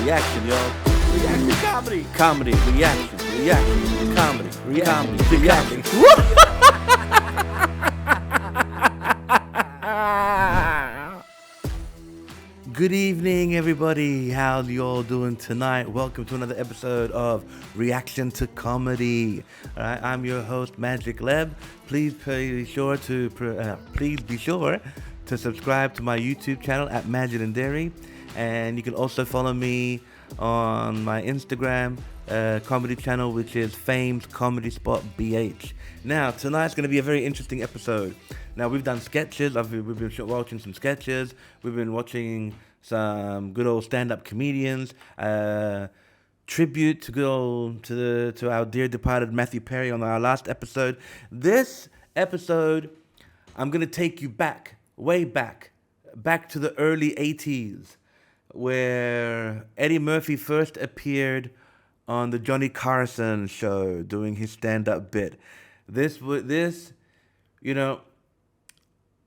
reaction, y'all. Reaction comedy. Comedy, reaction, comedy, reaction. Good evening, everybody. How you all doing tonight? Welcome to another episode of Reaction to Comedy. All right, I'm your host, Magic Leb. Please be sure to subscribe to my YouTube channel at Magic and Dairy, and you can also follow me on my Instagram comedy channel, which is Famed Comedy Spot BH. Now, tonight's going to be a very interesting episode. Now, we've done sketches. We've been watching some sketches. We've been watching some good old stand-up comedians. Tribute to our dear departed Matthew Perry on our last episode. This episode, I'm going to take you way back to the early 80s, where Eddie Murphy first appeared on the Johnny Carson Show doing his stand-up bit.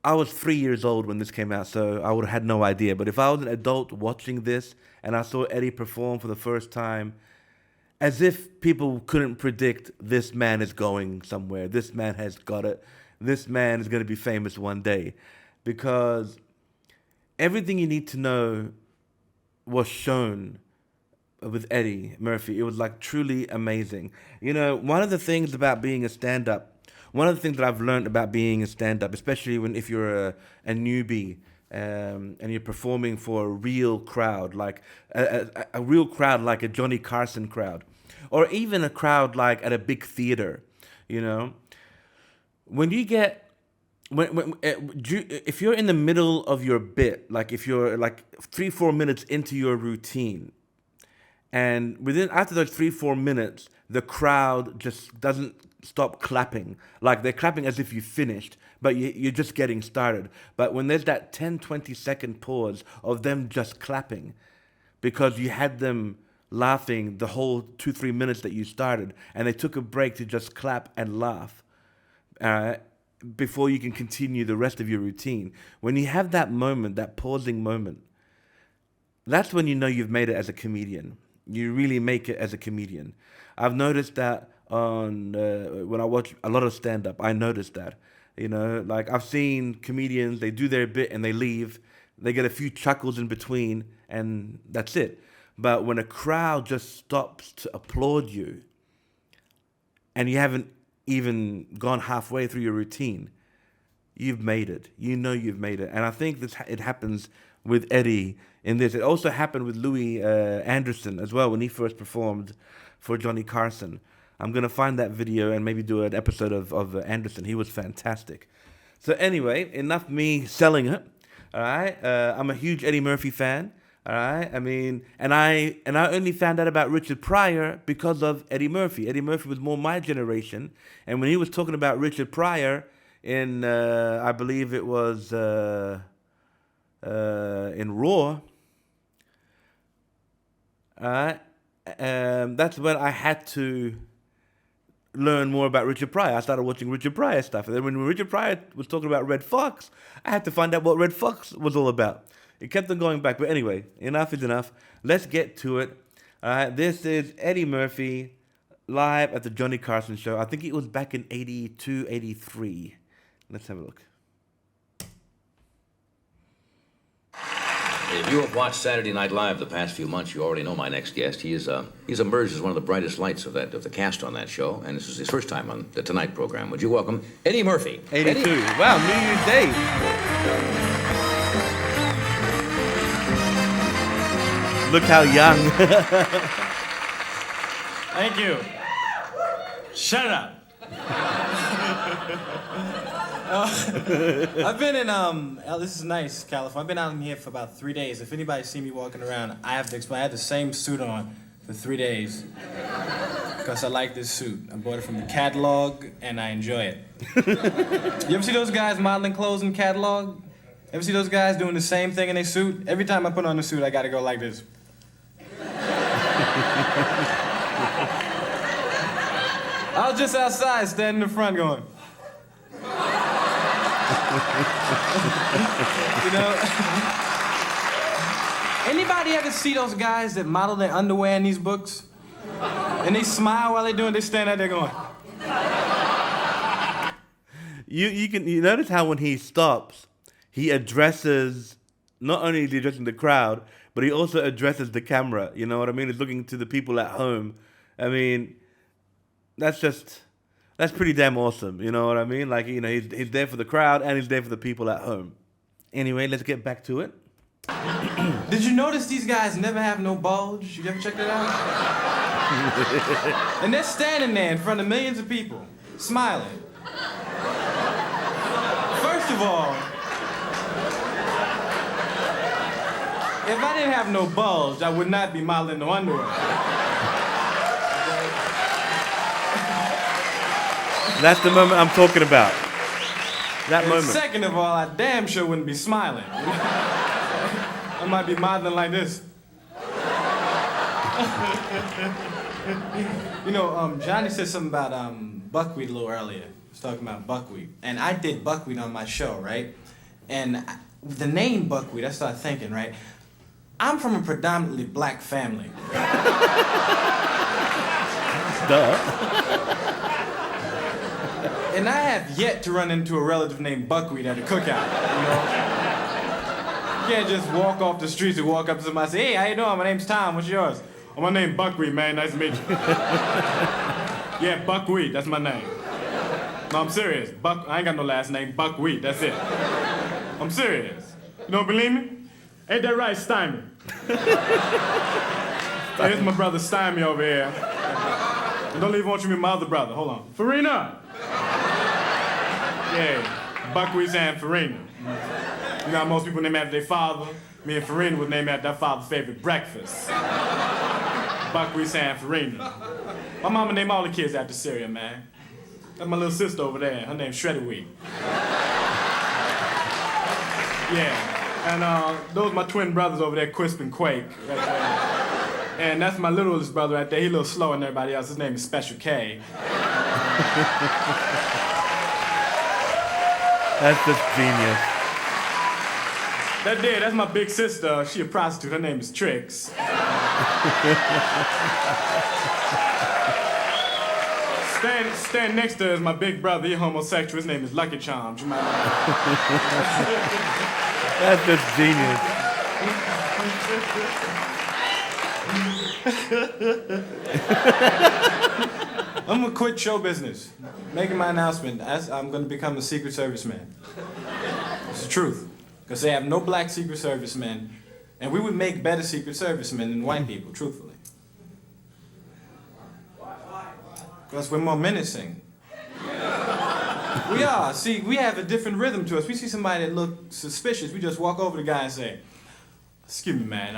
I was 3 years old when this came out, so I would have had no idea. But if I was an adult watching this and I saw Eddie perform for the first time, as if people couldn't predict this man is going somewhere, this man has got it, this man is going to be famous one day. Because everything you need to know was shown with Eddie Murphy. It was like truly amazing. You know, one of the things that I've learned about being a stand-up, especially if you're a newbie and you're performing for a real crowd, like a real crowd like a Johnny Carson crowd, or even a crowd like at a big theater, you know, if you're in the middle of your bit, like if you're like 3-4 minutes into your routine, and after those 3-4 minutes, the crowd just doesn't stop clapping. Like they're clapping as if you finished, but you're just getting started. But when there's that 10-20 second pause of them just clapping, because you had them laughing the whole 2-3 minutes that you started, and they took a break to just clap and laugh, before you can continue the rest of your routine. When you have that moment, that pausing moment, that's when you know you've made it as a comedian. You really make it as a comedian. I've noticed that when I watch a lot of stand-up, I noticed that. You know, like I've seen comedians, they do their bit and they leave. They get a few chuckles in between and that's it. But when a crowd just stops to applaud you and you haven't even gone halfway through your routine, you've made it. You know you've made it. And I think it happens with Eddie in this. It also happened with Louis Anderson as well when he first performed for Johnny Carson. I'm going to find that video and maybe do an episode of Anderson. He was fantastic. So anyway, enough me selling it. All right. I'm a huge Eddie Murphy fan. All right. I mean, and I only found out about Richard Pryor because of Eddie Murphy. Eddie Murphy was more my generation. And when he was talking about Richard Pryor in, I believe it was in Raw, that's when I had to learn more about Richard Pryor. I started watching Richard Pryor stuff. And then when Richard Pryor was talking about Red Fox, I had to find out what Red Fox was all about. It kept on going back. But anyway, enough is enough. Let's get to it. All right, this is Eddie Murphy live at the Johnny Carson Show. I think it was back in 82, 83. Let's have a look. If you have watched Saturday Night Live the past few months, you already know my next guest. He's emerged as one of the brightest lights of the cast on that show, and this is his first time on the Tonight program. Would you welcome Eddie Murphy? 82. Eddie? Wow, New Year's Day. Look how young. Thank you. Shut up. I've been in, this is nice, California. I've been out in here for about 3 days. If anybody see me walking around, I have to explain. I had the same suit on for 3 days because I like this suit. I bought it from the catalog, and I enjoy it. You ever see those guys modeling clothes in catalog? Ever see those guys doing the same thing in their suit? Every time I put on the suit, I gotta go like this. I was just outside, standing in the front going. You know? Anybody ever see those guys that model their underwear in these books? And they smile while they're doing it, they stand out there going. You notice how when he stops, he addresses, not only is he addressing the crowd, but he also addresses the camera. You know what I mean? He's looking to the people at home. I mean, that's pretty damn awesome. You know what I mean? Like, you know, he's there for the crowd and he's there for the people at home. Anyway, let's get back to it. Did you notice these guys never have no bulge? You ever check that out? And they're standing there in front of millions of people, smiling. First of all, if I didn't have no bulge, I would not be modeling no underwear. That's the moment I'm talking about. That And moment. second of all, I damn sure wouldn't be smiling. I might be modeling like this. You know, Johnny said something about buckwheat a little earlier. He was talking about buckwheat. And I did buckwheat on my show, right? And the name buckwheat, I started thinking, right? I'm from a predominantly black family. Duh. And I have yet to run into a relative named Buckwheat at a cookout, you know? You can't just walk off the streets and walk up to somebody and say, hey, how you doing? My name's Tom, what's yours? Oh, my name's Buckwheat, man, nice to meet you. Yeah, Buckwheat, that's my name. No, I'm serious. I ain't got no last name, Buckwheat, that's it. I'm serious. You don't believe me? Ain't that right, Stymie? Hey, this is my brother Stymie over here. And don't even want you to meet my other brother, hold on. Farina! Yeah, Buckwheat and Farina. You know how most people name after their father? Me and Farina was named after their father's favorite breakfast. Buckwheat and Farina. My mama named all the kids after cereal, man. That's my little sister over there. Her name's Shredded Wheat. Yeah, and those are my twin brothers over there, Quisp and Quake. Right there. And that's my littlest brother right there. He's a little slower than everybody else. His name is Special K. That's just genius. That's my big sister. She a prostitute. Her name is Trix. Stand next to her is my big brother. He's homosexual. His name is Lucky Charms. You might know. That's just genius. I'm gonna quit show business. Making my announcement. I'm gonna become a Secret Service man. It's the truth. Because they have no black Secret Service men. And we would make better Secret Service men than white people, truthfully. Because we're more menacing. We are. See, we have a different rhythm to us. We see somebody that looks suspicious, we just walk over to the guy and say, excuse me, man,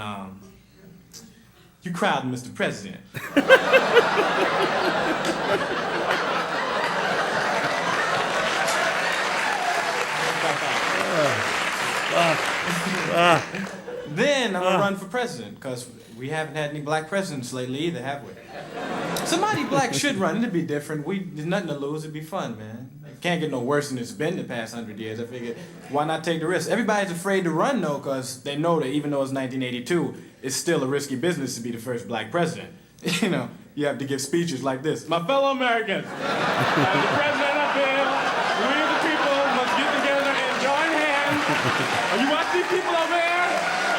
you crowding Mr. President. Then I'm gonna run for president, because we haven't had any black presidents lately either, have we? Somebody black should run. It'd be different. There's nothing to lose. It'd be fun, man. It can't get no worse than it's been the past 100 years. I figured, why not take the risk? Everybody's afraid to run, though, because they know that even though it's 1982, it's still a risky business to be the first black president. You know, you have to give speeches like this. My fellow Americans, as the president up here, we the people must get together and join hands. Oh, you watch these people over here?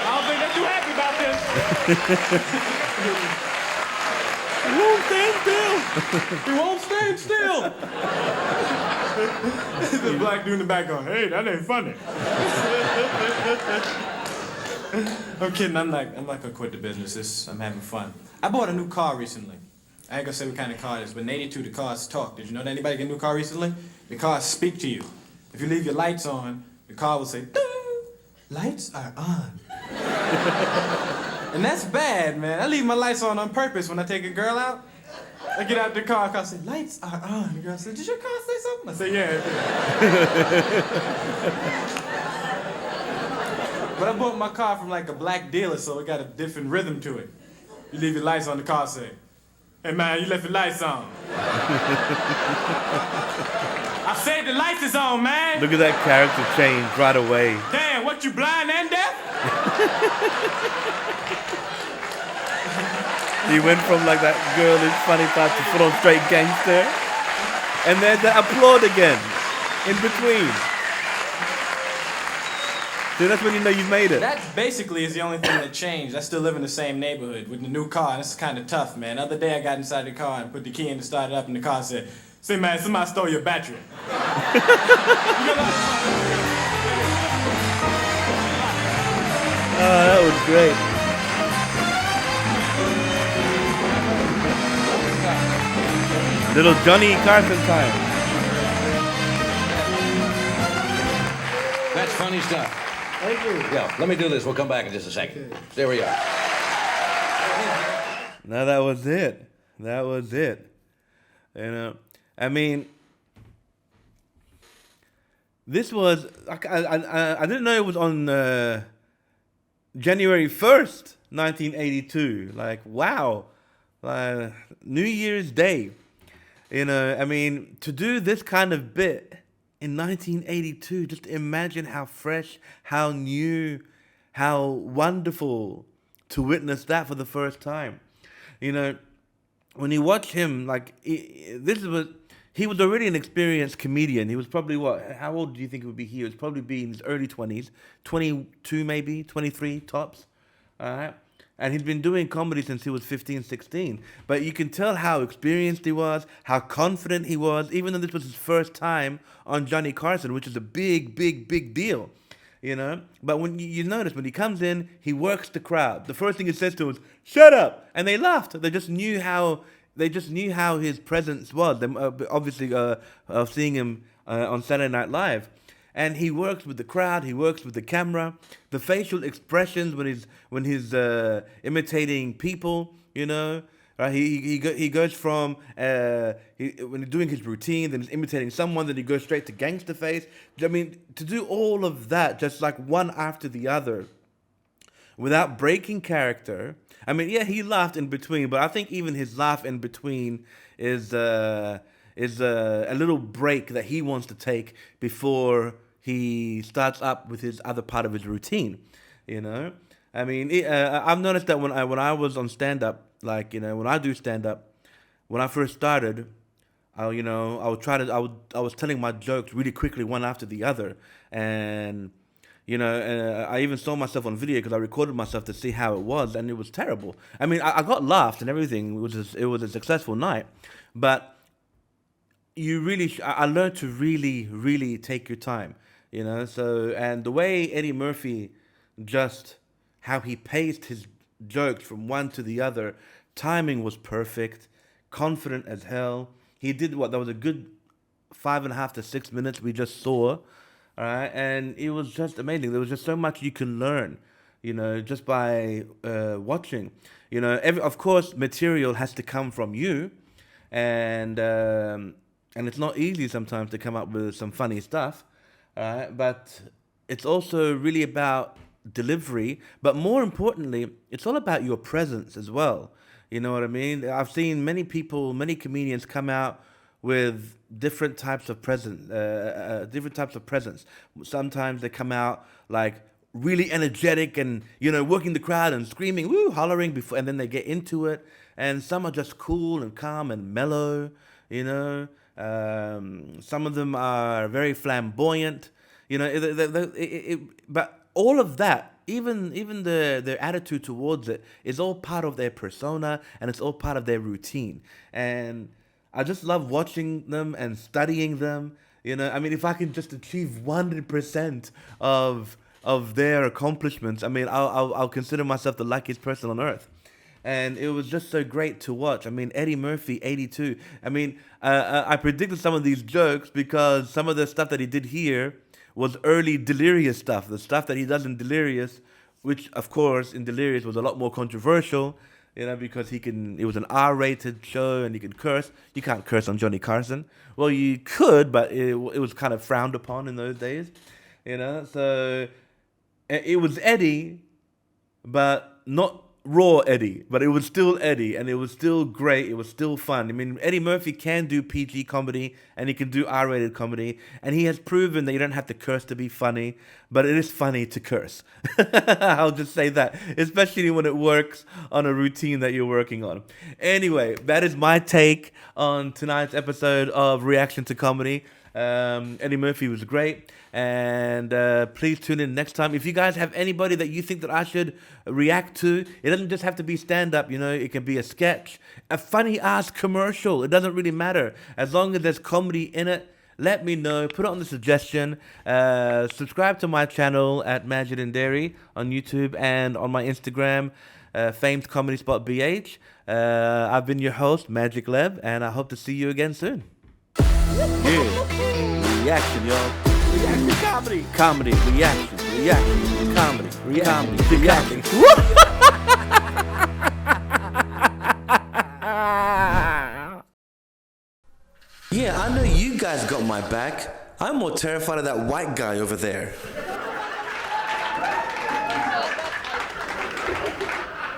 I don't think they're too happy about this. He won't stand still. He won't stand still. The black dude in the back going, hey, that ain't funny. I'm kidding, I'm not gonna quit the business. I'm having fun. I bought a new car recently. I ain't gonna say what kind of car it is, but in 82 the cars talk. Did you know that anybody get a new car recently? The cars speak to you. If you leave your lights on, the car will say, ding, lights are on. And that's bad, man. I leave my lights on purpose when I take a girl out. I get out the car and say, lights are on. The girl said, did your car say something? I say, yeah. But I bought my car from like a black dealer, so it got a different rhythm to it. You leave your lights on, the car say, hey man, you left your lights on. I said the lights is on, man. Look at that character change right away. Damn, what, you blind and deaf? He went from like that girlish funny type to full on straight gangster. And then the applaud again, in between. So that's when you know you've made it. That basically is the only thing that changed. I still live in the same neighborhood with the new car, and it's kind of tough, man. The other day I got inside the car and put the key in to start it up, and the car said, "Say, man, somebody stole your battery." Oh, that was great. Little Johnny Carson time. That's funny stuff. Thank you. Yeah, let me do this. We'll come back in just a second. There we are. No, that was it. That was it. You know, I mean, this was, I didn't know it was on January 1st, 1982. Like, wow. New Year's Day. You know, I mean, to do this kind of bit in 1982, just imagine how fresh, how new, how wonderful to witness that for the first time. You know, when you watch him, like, he was already an experienced comedian. He was probably, how old do you think he would be? He was probably be in his early 20s, 22 maybe, 23 tops, all right? And he'd been doing comedy since he was 15, 16. But you can tell how experienced he was, how confident he was, even though this was his first time on Johnny Carson, which is a big, big, big deal, you know? But when you notice, when he comes in, he works the crowd. The first thing he says to them was, "Shut up!" And they laughed. They just knew how his presence was. They, obviously, seeing him on Saturday Night Live. And he works with the crowd. He works with the camera. The facial expressions when he's imitating people, you know, right? He goes from when he's doing his routine, then he's imitating someone, then he goes straight to gangster face. I mean, to do all of that just like one after the other, without breaking character. I mean, yeah, he laughed in between, but I think even his laugh in between is a little break that he wants to take before he starts up with his other part of his routine, you know? I mean, I've noticed that when I was on stand-up, like, you know, when I do stand-up, when I first started, I was telling my jokes really quickly, one after the other, and, you know, I even saw myself on video because I recorded myself to see how it was, and it was terrible. I mean, I got laughed and everything. It was a successful night, but I learned to really, really take your time, you know. So, and the way Eddie Murphy, just how he paced his jokes from one to the other, timing was perfect, confident as hell. He did that was a good 5.5 to 6 minutes we just saw, all right, and it was just amazing. There was just so much you can learn, you know, just by watching. You know, of course, material has to come from you, and it's not easy sometimes to come up with some funny stuff, but it's also really about delivery. But more importantly, it's all about your presence as well. You know what I mean? I've seen many comedians come out with different types of presence. Sometimes they come out like really energetic and, you know, working the crowd and screaming, woo, hollering before, and then they get into it. And some are just cool and calm and mellow, you know. Some of them are very flamboyant, you know. But all of that, even their attitude towards it, is all part of their persona, and it's all part of their routine. And I just love watching them and studying them. You know, I mean, if I can just achieve 100% of their accomplishments, I mean, I'll consider myself the luckiest person on earth. And it was just so great to watch. I mean, Eddie Murphy, 82. I mean, I predicted some of these jokes because some of the stuff that he did here was early Delirious stuff. The stuff that he does in Delirious, which, of course, in Delirious was a lot more controversial, you know, because it was an R-rated show and he could curse. You can't curse on Johnny Carson. Well, you could, but it was kind of frowned upon in those days, you know. So it was Eddie, but not raw Eddie, but it was still Eddie, and it was still great. It was still fun. I mean, Eddie Murphy can do PG comedy, and he can do R-rated comedy, and he has proven that you don't have to curse to be funny, but it is funny to curse. I'll just say that, especially when it works on a routine that you're working on. Anyway, that is my take on tonight's episode of Reaction to Comedy. Eddie Murphy was great, and please tune in next time. If you guys have anybody that you think that I should react to, it doesn't just have to be stand-up, it can be a sketch, a funny-ass commercial. It doesn't really matter. As long as there's comedy in it, let me know. Put it on the suggestion. Subscribe to my channel at Majid and Dairy on YouTube and on my Instagram, Famed Comedy Spot BH. I've been your host, Magic Leb, and I hope to see you again soon. Yeah, reaction, y'all. Reaction comedy. Comedy, reaction, comedy, reaction. Yeah, I know you guys got my back. I'm more terrified of that white guy over there.